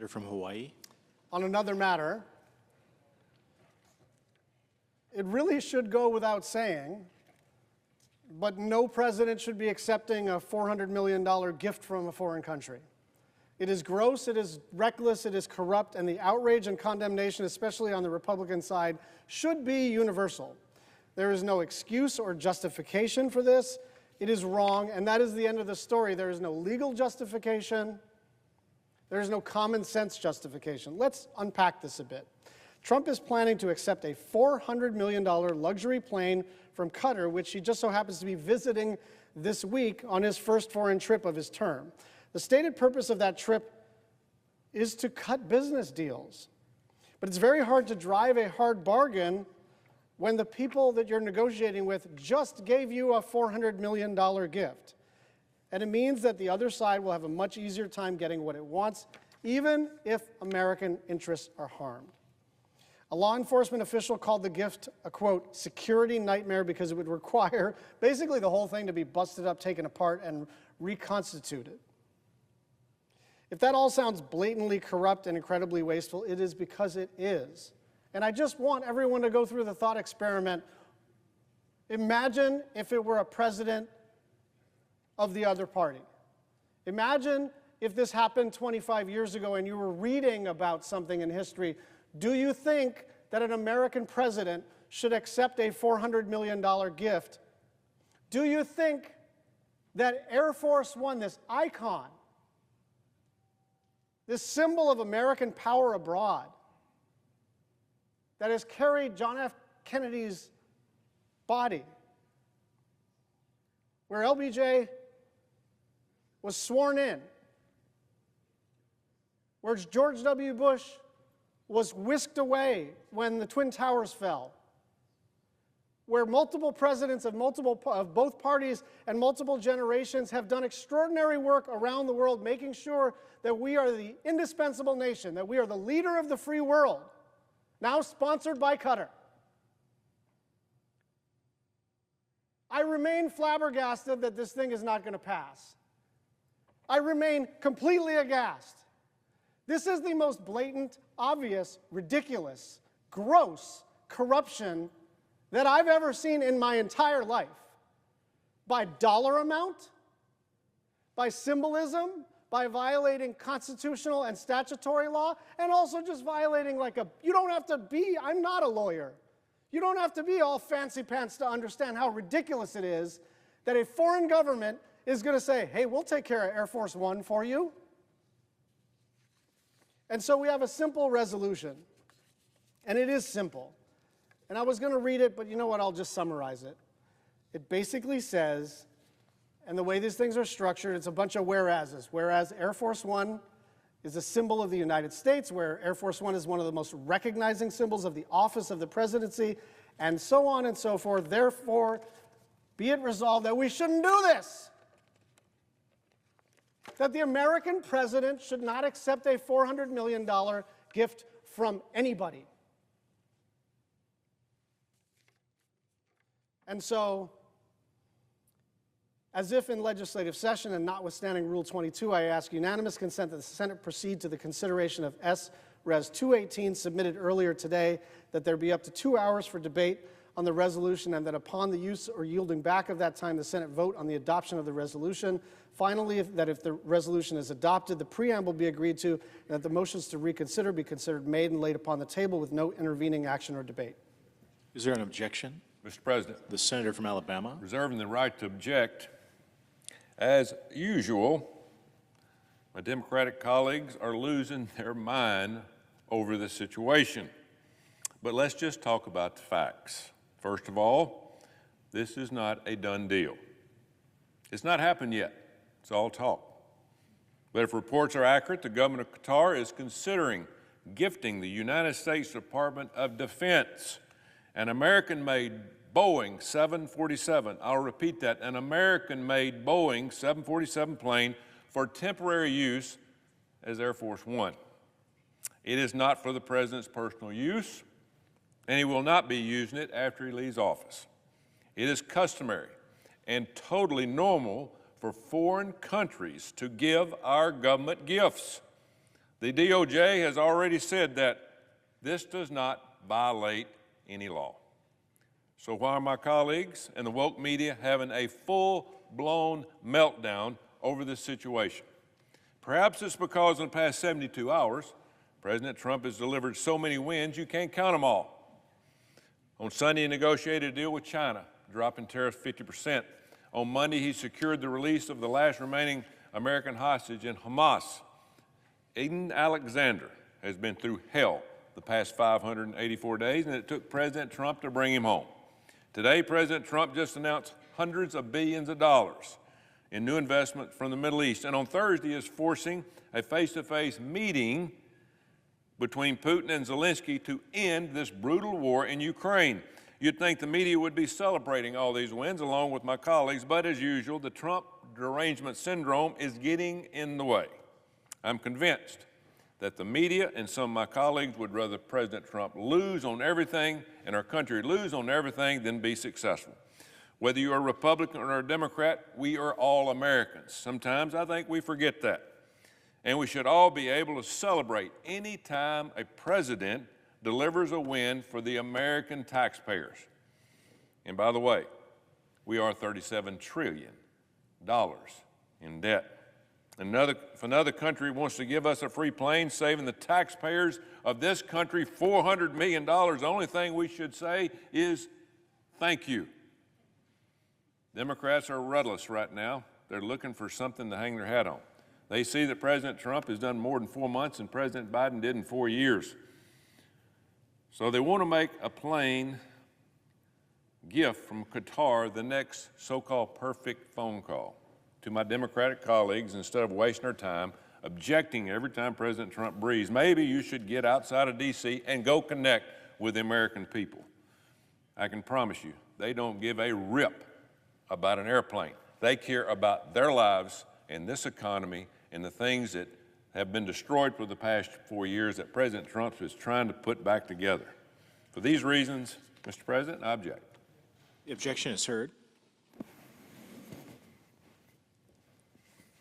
Senator from Hawaii. On another matter, it really should go without saying, but no president should be accepting a $400 million gift from a foreign country. It is gross, it is reckless, it is corrupt, and the outrage and condemnation, especially on the Republican side, should be universal. There is no excuse or justification for this. It is wrong, and that is the end of the story. There is no legal justification. There is no common sense justification. Let's unpack this a bit. Trump is planning to accept a $400 million luxury plane from Qatar, which he just so happens to be visiting this week on his first foreign trip of his term. The stated purpose of that trip is to cut business deals. But it's very hard to drive a hard bargain when the people that you're negotiating with just gave you a $400 million gift. And it means that the other side will have a much easier time getting what it wants, even if American interests are harmed. A law enforcement official called the gift a, quote, security nightmare because it would require basically the whole thing to be busted up, taken apart, and reconstituted. If that all sounds blatantly corrupt and incredibly wasteful, it is because it is. And I just want everyone to go through the thought experiment. Imagine if it were a president of the other party. Imagine if this happened 25 years ago and you were reading about something in history. Do you think that an American president should accept a $400 million gift? Do you think that Air Force One, this icon, this symbol of American power abroad, that has carried John F. Kennedy's body, where LBJ was sworn in, where George W. Bush was whisked away when the Twin Towers fell, where multiple presidents of both parties and multiple generations have done extraordinary work around the world, making sure that we are the indispensable nation, that we are the leader of the free world, now sponsored by Qatar. I remain flabbergasted that this thing is not going to pass. I remain completely aghast. This is the most blatant, obvious, ridiculous, gross corruption that I've ever seen in my entire life. By dollar amount, by symbolism, by violating constitutional and statutory law, and also just violating you don't have to be, I'm not a lawyer. You don't have to be all fancy pants to understand how ridiculous it is that a foreign government is going to say, hey, we'll take care of Air Force One for you. And so we have a simple resolution, and it is simple. And I was going to read it, but you know what, I'll just summarize it. It basically says, and the way these things are structured, it's a bunch of whereases. Whereas Air Force One is a symbol of the United States, where Air Force One is one of the most recognizing symbols of the office of the presidency, and so on and so forth. Therefore, be it resolved that we shouldn't do this. That the American president should not accept a $400 million gift from anybody. And so, as if in legislative session and notwithstanding Rule 22, I ask unanimous consent that the Senate proceed to the consideration of S-Res 218 submitted earlier today, that there be up to 2 hours for debate on the resolution, and that upon the use or yielding back of that time, the Senate vote on the adoption of the resolution. Finally, if the resolution is adopted, the preamble be agreed to, and that the motions to reconsider be considered made and laid upon the table with no intervening action or debate. Is there an objection? Mr. President. The senator from Alabama. Reserving the right to object. As usual, my Democratic colleagues are losing their mind over this situation. But let's just talk about the facts. First of all, this is not a done deal. It's not happened yet. It's all talk. But if reports are accurate, the government of Qatar is considering gifting the United States Department of Defense an American-made Boeing 747, I'll repeat that, an American-made Boeing 747 plane for temporary use as Air Force One. It is not for the President's personal use, and he will not be using it after he leaves office. It is customary and totally normal for foreign countries to give our government gifts. The DOJ has already said that this does not violate any law. So why are my colleagues and the woke media having a full-blown meltdown over this situation? Perhaps it's because in the past 72 hours, President Trump has delivered so many wins you can't count them all. On Sunday, he negotiated a deal with China, dropping tariffs 50%. On Monday, he secured the release of the last remaining American hostage in Hamas. Aiden Alexander has been through hell the past 584 days, and it took President Trump to bring him home. Today, President Trump just announced hundreds of billions of dollars in new investment from the Middle East, and on Thursday is forcing a face-to-face meeting between Putin and Zelensky to end this brutal war in Ukraine. You'd think the media would be celebrating all these wins along with my colleagues, but as usual, the Trump derangement syndrome is getting in the way. I'm convinced that the media and some of my colleagues would rather President Trump lose on everything and our country lose on everything than be successful. Whether you're a Republican or a Democrat, we are all Americans. Sometimes I think we forget that. And we should all be able to celebrate any time a president delivers a win for the American taxpayers. And by the way, we are $37 trillion in debt. If another country wants to give us a free plane, saving the taxpayers of this country $400 million, the only thing we should say is thank you. Democrats are rudderless right now. They're looking for something to hang their hat on. They see that President Trump has done more than 4 months and President Biden did in 4 years. So they want to make a plane gift from Qatar the next so-called perfect phone call to my Democratic colleagues instead of wasting our time objecting every time President Trump breathes. Maybe you should get outside of D.C. and go connect with the American people. I can promise you, they don't give a rip about an airplane. They care about their lives and this economy and the things that have been destroyed for the past 4 years that President Trump is trying to put back together. For these reasons, Mr. President, I object. The objection is heard.